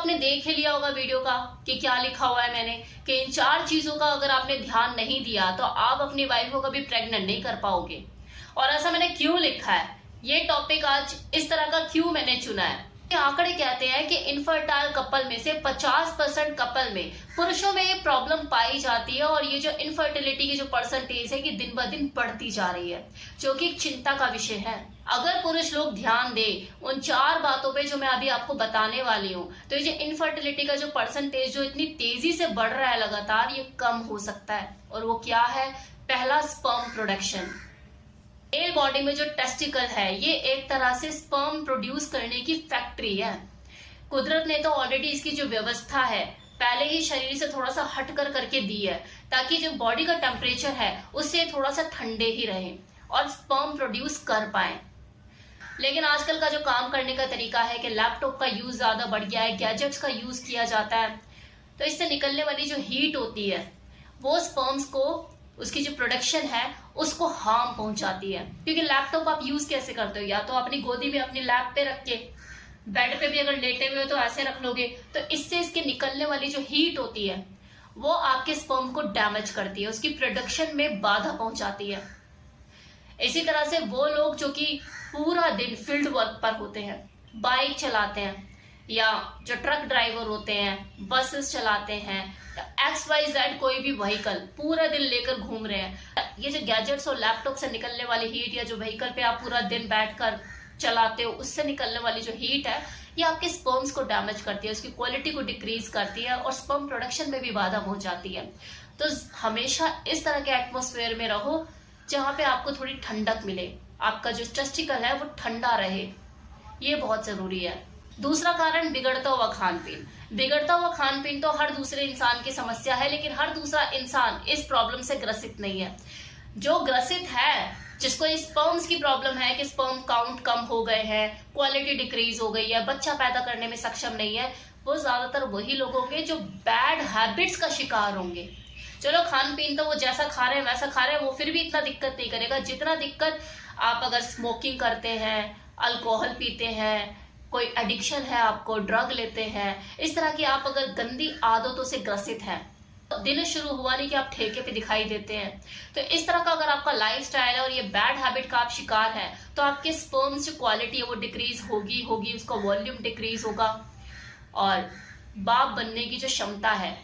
आपने देख ही लिया होगा वीडियो का कि क्या लिखा हुआ है मैंने, कि इन 4 चीजों का अगर आपने ध्यान नहीं दिया तो आप अपनी वाइफ को कभी प्रेग्नेंट नहीं कर पाओगे। और ऐसा मैंने क्यों लिखा है, ये टॉपिक आज इस तरह का क्यों मैंने चुना है। आंकड़े कहते हैं कि इनफर्टाइल कपल में से 50% कपल में पुरुषों में ये प्रॉब्लम पाई जाती है, और ये जो इनफर्टिलिटी की जो परसेंटेज है कि दिन ब दिन बढ़ती जा रही है, जो कि चिंता का विषय है। अगर पुरुष लोग ध्यान दे उन 4 बातों पे जो मैं अभी आपको बताने वाली हूँ, तो ये जो इनफर्टिलिटी का जो परसेंटेज जो इतनी तेजी से बढ़ रहा है लगातार, ये कम हो सकता है। और वो क्या है? पहला, स्पर्म प्रोडक्शन। मेल बॉडी में जो टेस्टिकल है ये एक तरह से स्पर्म प्रोड्यूस करने की फैक्ट्री है। कुदरत ने तो ऑलरेडी इसकी जो व्यवस्था है पहले ही शरीर से थोड़ा सा हट कर करके दी है, ताकि जो बॉडी का टेम्परेचर है उससे थोड़ा सा ठंडे ही रहे और स्पर्म प्रोड्यूस कर पाए। लेकिन आजकल का जो काम करने का तरीका है कि लैपटॉप का यूज ज्यादा बढ़ गया है, गैजेट्स का यूज किया जाता है, तो इससे निकलने वाली जो हीट होती है वो स्पर्म्स को, उसकी जो प्रोडक्शन है उसको हार्म पहुंचाती है। क्योंकि लैपटॉप आप यूज कैसे करते हो, या तो अपनी गोदी में अपनी लैप पे रख के, बेड पे भी अगर लेटे हुए हो तो ऐसे रख लोगे, तो इससे इसके निकलने वाली जो हीट होती है वो आपके स्पर्म को डैमेज करती है, उसकी प्रोडक्शन में बाधा पहुंचाती है। इसी तरह से वो लोग जो कि पूरा दिन फील्ड वर्क पर होते हैं, बाइक चलाते हैं, या जो ट्रक ड्राइवर होते हैं, बसेस चलाते हैं, XYZ कोई भी व्हीकल पूरा दिन लेकर घूम रहे हैं, ये जो गैजेट्स और लैपटॉप से निकलने वाली हीट, या जो व्हीकल पे आप पूरा दिन बैठकर चलाते हो उससे निकलने वाली जो हीट है, ये आपके स्पर्म्स को डैमेज करती है, उसकी क्वालिटी को डिक्रीज करती है और स्पर्म प्रोडक्शन में भी बाधा पहुंचाती है। तो हमेशा इस तरह के एटमोस्फेयर में रहो जहां पे आपको थोड़ी ठंडक मिले, आपका जो टेस्टिकल है वो ठंडा रहे, ये बहुत जरूरी है। दूसरा कारण, बिगड़ता हुआ खान पीन। बिगड़ता हुआ खान पीन तो हर दूसरे इंसान की समस्या है, लेकिन हर दूसरा इंसान इस प्रॉब्लम से ग्रसित नहीं है। जो ग्रसित है, जिसको स्पर्म्स की प्रॉब्लम है कि स्पर्म काउंट कम हो गए हैं, क्वालिटी डिक्रीज हो गई है, बच्चा पैदा करने में सक्षम नहीं है, वो ज्यादातर वही लोग होंगे जो बैड हैबिट्स का शिकार होंगे। चलो खान पीन तो वो जैसा खा रहे हैं वैसा खा रहे हैं, वो फिर भी इतना दिक्कत नहीं करेगा जितना दिक्कत आप अगर स्मोकिंग करते हैं, अल्कोहल पीते हैं, कोई एडिक्शन है आपको, ड्रग लेते हैं, इस तरह की आप अगर गंदी आदतों से ग्रसित हैं, तो दिन शुरू हुआ नहीं कि आप ठेके पे दिखाई देते हैं। तो इस तरह का अगर आपका लाइफस्टाइल है और ये बैड हैबिट का आप शिकार है, तो आपके स्पर्म्स जो क्वालिटी है वो डिक्रीज होगी, उसका वॉल्यूम डिक्रीज होगा, और बाप बनने की जो क्षमता है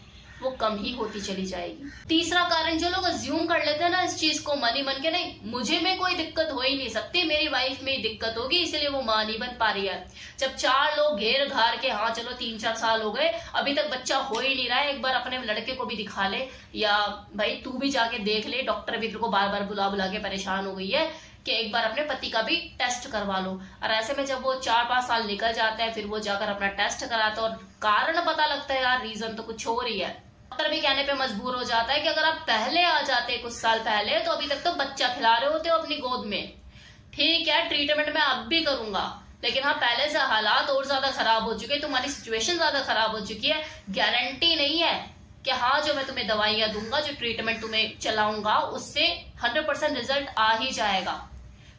वो कम ही होती चली जाएगी। तीसरा कारण, जो लोग अज्यूम कर लेते हैं ना इस चीज को मन ही मन के, नहीं मुझे में कोई दिक्कत हो ही नहीं सकती, मेरी वाइफ में ही दिक्कत होगी इसलिए वो मां नहीं बन पा रही है। जब 4 लोग घेर घार के, हाँ चलो 3-4 साल हो गए अभी तक बच्चा हो ही नहीं रहा है, एक बार अपने लड़के को भी दिखा ले, या भाई तू भी जाके देख ले, डॉक्टर भी तेरे को बार बार बुला बुला के परेशान हो गई है कि एक बार अपने पति का भी टेस्ट करवा लो। और ऐसे में जब वो 4-5 साल निकल जाते हैं, फिर वो जाकर अपना टेस्ट कराता है और कारण पता लगता है यार रीजन तो कुछ और ही है। डॉक्टर भी कहने पे मजबूर हो जाता है कि अगर आप पहले आ जाते कुछ साल पहले तो अभी तक तो बच्चा खिला रहे होते हो अपनी गोद में, ठीक है ट्रीटमेंट मैं अब भी करूंगा, लेकिन हाँ पहले से हालात और ज्यादा खराब हो चुके हैं, तुम्हारी सिचुएशन ज्यादा खराब हो चुकी है, गारंटी नहीं है कि हाँ जो मैं तुम्हें दवाइयां दूंगा, जो ट्रीटमेंट तुम्हें चलाऊंगा उससे 100% रिजल्ट आ ही जाएगा,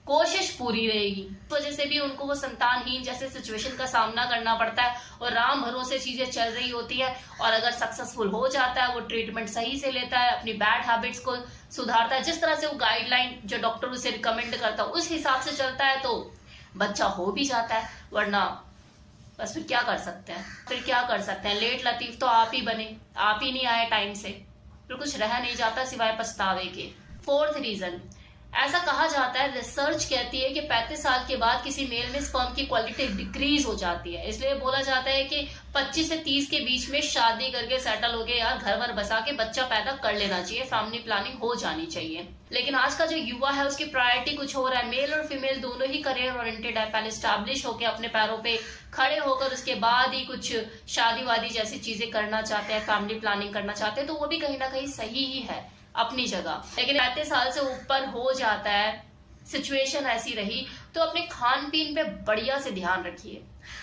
कोशिश पूरी रहेगी। इस वजह से भी उनको वो संतानहीन जैसे सिचुएशन का सामना करना पड़ता है, और राम भरोसे चीजें चल रही होती है, और अगर सक्सेसफुल हो जाता है, वो ट्रीटमेंट सही से लेता है, अपनी बैड हैबिट्स को सुधारता है, जिस तरह से वो गाइडलाइन जो डॉक्टर उसे रिकमेंड करता है उस हिसाब से चलता है, तो बच्चा हो भी जाता है। वरना बस फिर क्या कर सकते हैं, लेट लतीफ तो आप ही बने, आप ही नहीं आए टाइम से, फिर कुछ रह नहीं जाता सिवाय पछतावे के। 4th रीजन, ऐसा कहा जाता है, रिसर्च कहती है कि 35 साल के बाद किसी मेल में स्पर्म की क्वालिटी डिक्रीज हो जाती है, इसलिए बोला जाता है कि 25 से 30 के बीच में शादी करके सेटल हो गए यार, घर वर बसा के बच्चा पैदा कर लेना चाहिए, फैमिली प्लानिंग हो जानी चाहिए। लेकिन आज का जो युवा है उसकी प्रायोरिटी कुछ हो रहा है, मेल और फीमेल दोनों ही करियर ओरिएंटेड है, पहले स्टैब्लिश होकर अपने पैरों पे खड़े होकर उसके बाद ही कुछ शादी वादी जैसी चीजें करना चाहते हैं, फैमिली प्लानिंग करना चाहते हैं, तो वो भी कहीं ना कहीं सही ही है अपनी जगह। लेकिन 35 साल से ऊपर हो जाता है, सिचुएशन ऐसी रही, तो अपने खान पीन पे बढ़िया से ध्यान रखिए,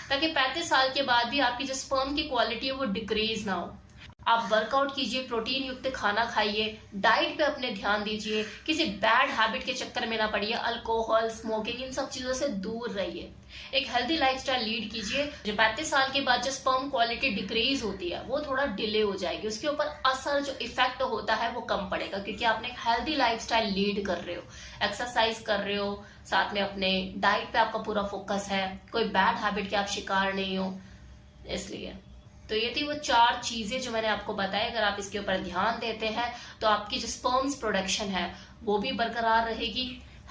ताकि 35 साल के बाद भी आपकी जो स्पर्म की क्वालिटी है वो डिक्रीज ना हो। आप वर्कआउट कीजिए, प्रोटीन युक्त खाना खाइए, डाइट पे अपने ध्यान दीजिए, किसी बैड हैबिट के चक्कर में ना पड़िए, अल्कोहल, स्मोकिंग, इन सब चीजों से दूर रहिए, एक हेल्दी लाइफस्टाइल लीड कीजिए। जो 35 साल के बाद जो स्पर्म क्वालिटी डिक्रीज होती है वो थोड़ा डिले हो जाएगी, उसके ऊपर असर जो इफेक्ट होता है वो कम पड़ेगा, क्योंकि आपने एक हेल्दी लाइफस्टाइल लीड कर रहे हो, एक्सरसाइज कर रहे हो, साथ में अपने डाइट पे आपका पूरा फोकस है, कोई बैड हैबिट के आप शिकार नहीं हो। इसलिए तो ये थी वो 4 चीजें जो मैंने आपको बताया। अगर आप इसके ऊपर ध्यान देते हैं तो आपकी जो स्पर्म्स प्रोडक्शन है वो भी बरकरार रहेगी,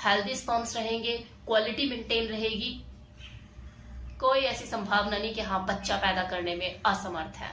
हेल्दी स्पर्म्स रहेंगे, क्वालिटी मेंटेन रहेगी, कोई ऐसी संभावना नहीं कि हाँ बच्चा पैदा करने में असमर्थ है।